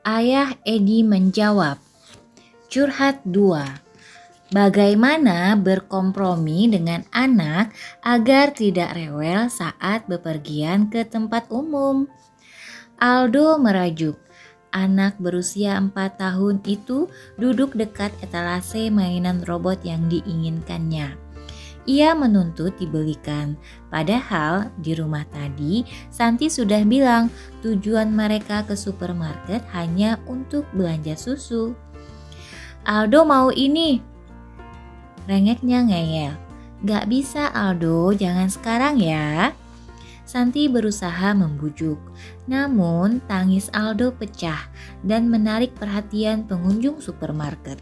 Ayah Edi menjawab. Curhat 2. Bagaimana berkompromi dengan anak agar tidak rewel saat bepergian ke tempat umum? Aldo merajuk. Anak berusia 4 tahun itu duduk dekat etalase mainan robot yang diinginkannya. Ia menuntut dibelikan, padahal di rumah tadi Santi sudah bilang tujuan mereka ke supermarket hanya untuk belanja susu. Aldo mau ini, rengeknya ngeyel. Gak bisa Aldo, jangan sekarang ya. Santi berusaha membujuk, namun tangis Aldo pecah dan menarik perhatian pengunjung supermarket.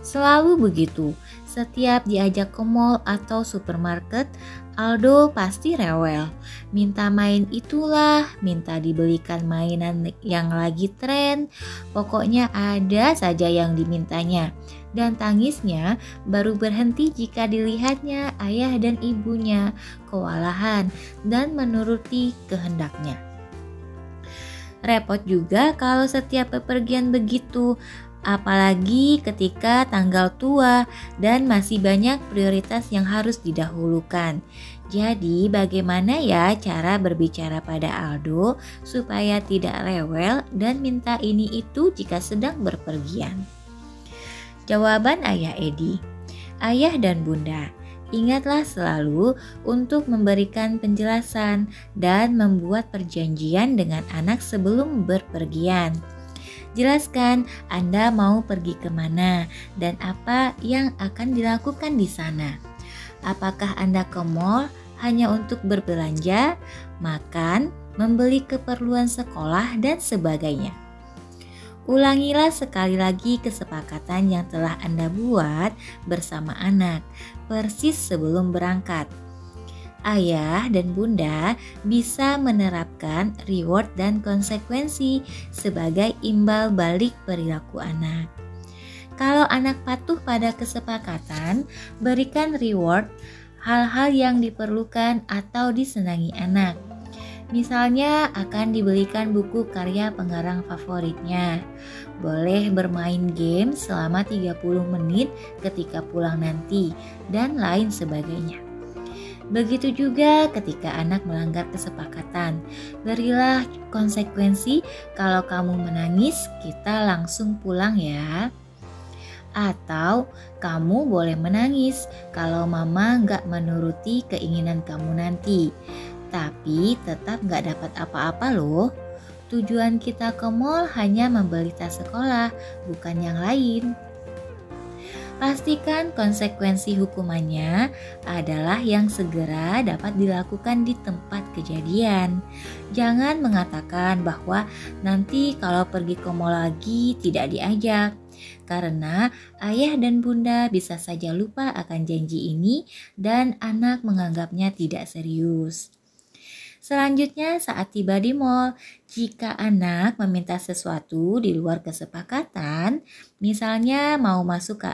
Selalu begitu, setiap diajak ke mall atau supermarket, Aldo pasti rewel. Minta main itulah, minta dibelikan mainan yang lagi tren, pokoknya ada saja yang dimintanya. Dan tangisnya baru berhenti jika dilihatnya ayah dan ibunya kewalahan dan menuruti kehendaknya. Repot juga kalau setiap bepergian begitu, apalagi ketika tanggal tua dan masih banyak prioritas yang harus didahulukan. Jadi bagaimana ya cara berbicara pada Aldo supaya tidak rewel dan minta ini itu jika sedang berpergian? Jawaban Ayah Edi. Ayah dan Bunda, ingatlah selalu untuk memberikan penjelasan dan membuat perjanjian dengan anak sebelum berpergian. Jelaskan Anda mau pergi kemana dan apa yang akan dilakukan di sana. Apakah Anda ke mall hanya untuk berbelanja, makan, membeli keperluan sekolah, dan sebagainya. Ulangilah sekali lagi kesepakatan yang telah Anda buat bersama anak, persis sebelum berangkat. Ayah dan Bunda bisa menerapkan reward dan konsekuensi sebagai imbal balik perilaku anak. Kalau anak patuh pada kesepakatan, berikan reward hal-hal yang diperlukan atau disenangi anak. Misalnya akan dibelikan buku karya pengarang favoritnya. Boleh bermain game selama 30 menit ketika pulang nanti, dan lain sebagainya. Begitu juga ketika anak melanggar kesepakatan. Berilah konsekuensi, kalau kamu menangis, kita langsung pulang ya. Atau kamu boleh menangis kalau mama gak menuruti keinginan kamu nanti. Tapi tetap gak dapat apa-apa loh. Tujuan kita ke mall hanya membeli tas sekolah, bukan yang lain. Pastikan konsekuensi hukumannya adalah yang segera dapat dilakukan di tempat kejadian. Jangan mengatakan bahwa nanti kalau pergi ke mall lagi tidak diajak. Karena ayah dan bunda bisa saja lupa akan janji ini dan anak menganggapnya tidak serius. Selanjutnya saat tiba di mall, jika anak meminta sesuatu di luar kesepakatan, misalnya mau masuk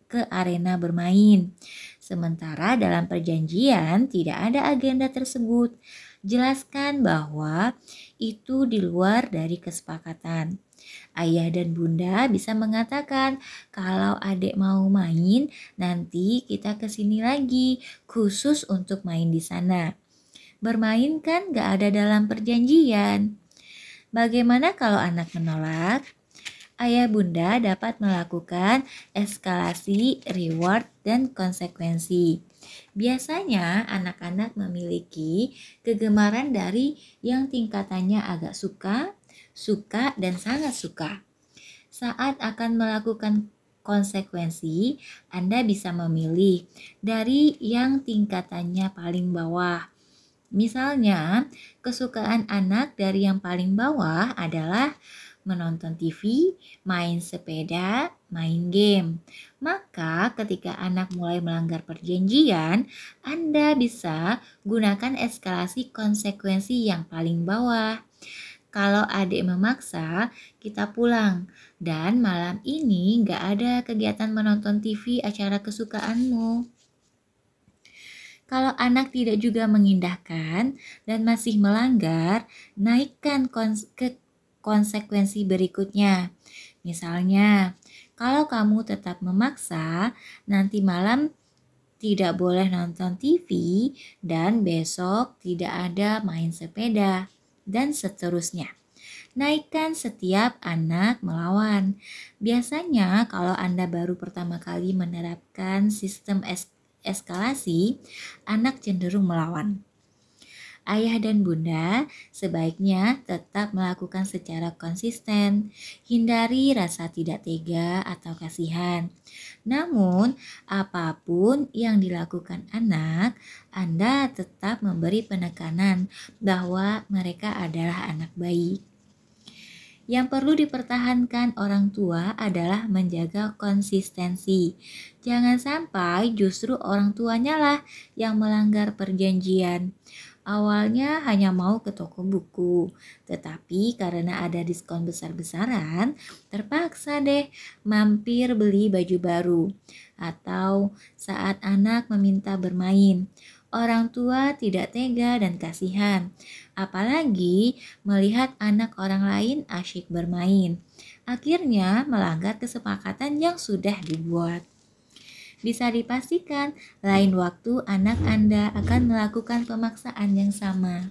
ke arena bermain, sementara dalam perjanjian tidak ada agenda tersebut, jelaskan bahwa itu di luar dari kesepakatan. Ayah dan bunda bisa mengatakan, kalau adik mau main, nanti kita kesini lagi, khusus untuk main di sana. Bermain kan gak ada dalam perjanjian. Bagaimana kalau anak menolak? Ayah bunda dapat melakukan eskalasi, reward, dan konsekuensi. Biasanya anak-anak memiliki kegemaran dari yang tingkatannya agak suka, dan sangat suka. Saat akan melakukan konsekuensi, Anda bisa memilih dari yang tingkatannya paling bawah. Misalnya, kesukaan anak dari yang paling bawah adalah menonton TV, main sepeda, main game. Maka ketika anak mulai melanggar perjanjian, Anda bisa gunakan eskalasi konsekuensi yang paling bawah. Kalau adik memaksa, kita pulang. Dan malam ini gak ada kegiatan menonton TV acara kesukaanmu. Kalau anak tidak juga mengindahkan dan masih melanggar, naikkan konsekuensi berikutnya. Misalnya, kalau kamu tetap memaksa, nanti malam tidak boleh nonton TV dan besok tidak ada main sepeda, dan seterusnya. Naikkan setiap anak melawan. Biasanya kalau Anda baru pertama kali menerapkan sistem eskalasi, anak cenderung melawan. Ayah dan bunda sebaiknya tetap melakukan secara konsisten, hindari rasa tidak tega atau kasihan. Namun, apapun yang dilakukan anak, Anda tetap memberi penekanan bahwa mereka adalah anak baik. Yang perlu dipertahankan orang tua adalah menjaga konsistensi. Jangan sampai justru orang tuanya lah yang melanggar perjanjian. Awalnya hanya mau ke toko buku, tetapi karena ada diskon besar-besaran, terpaksa deh mampir beli baju baru. Atau saat anak meminta bermain, orang tua tidak tega dan kasihan. Apalagi melihat anak orang lain asyik bermain. Akhirnya melanggar kesepakatan yang sudah dibuat. Bisa dipastikan lain waktu anak Anda akan melakukan pemaksaan yang sama.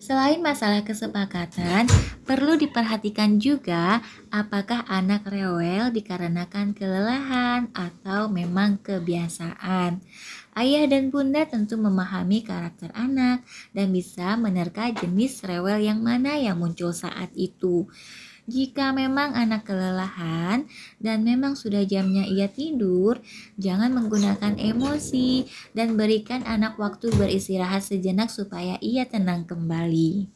Selain masalah kesepakatan, perlu diperhatikan juga apakah anak rewel dikarenakan kelelahan atau memang kebiasaan. Ayah dan bunda tentu memahami karakter anak dan bisa menerka jenis rewel yang mana yang muncul saat itu. Jika memang anak kelelahan dan memang sudah jamnya ia tidur, jangan menggunakan emosi dan berikan anak waktu beristirahat sejenak supaya ia tenang kembali.